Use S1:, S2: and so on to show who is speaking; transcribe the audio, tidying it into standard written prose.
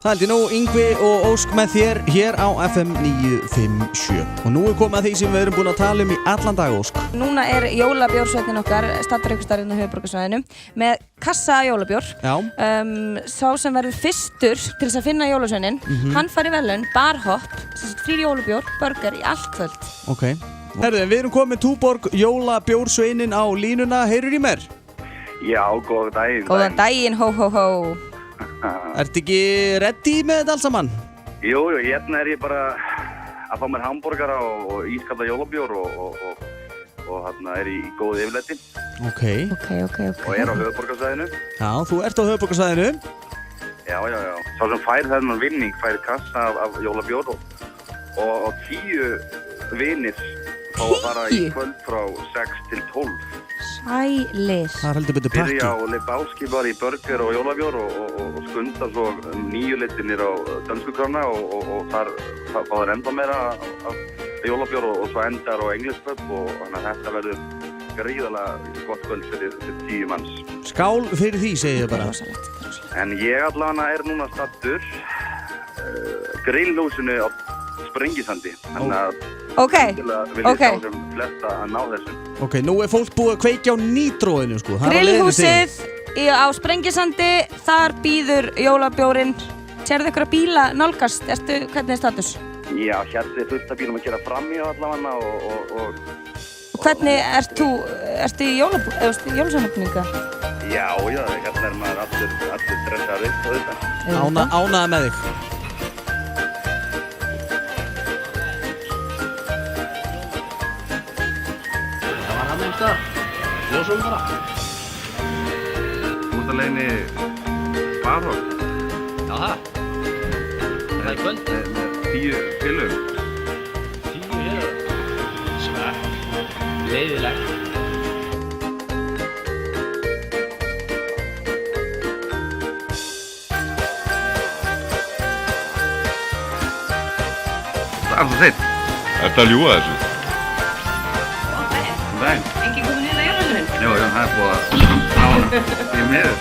S1: Það held ég nú, Yngvi og Ósk með þér hér á FM 957. Og nú komið að því sem við erum búin að tala í allan dag, Ósk.
S2: Núna jólabjórsveitin okkar, staddur ykkur starfinn á höfuðborgarsvæðinu, með kassa jólabjór.
S1: Já.
S2: Sá sem verður fyrstur til þess að finna jólasveinin, hann fær í verðlaun, barhopp, frýr jólabjór, burger í allt kvöld.
S1: Ok. Herðu, við erum komið Túborg jólabjórsveinin á línuna. Heyrur í mér?
S3: Já, góðan daginn.
S2: Góðan daginn, hó, hó, hó.
S1: Ertu ekki ready með þetta alls saman?
S3: Jú, hérna er ég bara að fá mér hamborgara og ískalda jólabjór og hérna er ég í góðu yfirleiti.
S1: Ok.
S3: Og er á höfuðborgarsvæðinu.
S1: Já, þú ert á höfuðborgarsvæðinu.
S3: Já. Sá sem fær þennan vinning fær kassa af jólabjór og 10 vinir fá að fara í kvöld frá 6 til 12.
S2: Sælir.
S1: Það er heldur betur pakki.
S3: Byrja á Lebowski bara í burger og jólabjór og skunda svo 9 litinir á dönskukrána og þar fá þeir enda meira af jólabjór og svo endar á English pub og þannig að þetta verður gríðarlega gott kvöld fyrir 10 manns.
S1: Skál fyrir því, segi ég bara.
S3: En ég allavega er núna stattur grillhúsinu á Sprengisandi. Þannig að vil ég sjá sem flesta að ná þessu.
S1: Ok, nú er fólk búið að kveikja á nítróinu, sko.
S2: Grillhúsið á Sprengisandi, þar býður jólabjórinn. Sérðu ykkur að bíla nálgast? Hvernig er status?
S3: Já, hérna er fullt af bílum að keyra fram í allavega og
S2: hvernig ertu í jólasveinabúninga?
S3: Já, hérna er maður allir stressaður upp og þetta.
S1: Ánægður með þig.
S4: Ljósum bara.
S3: Út að leiðinni barhopp.
S4: Já, það. Það er kvöld.
S3: Með 10 pillum.
S4: 10 pillum. Svekk. Leiðilegt.
S3: Það er svo seitt.
S5: Ertu að ljúga þessu?
S3: Engin komin inn á jólasveinin? Jú, það er búið að ná því miður.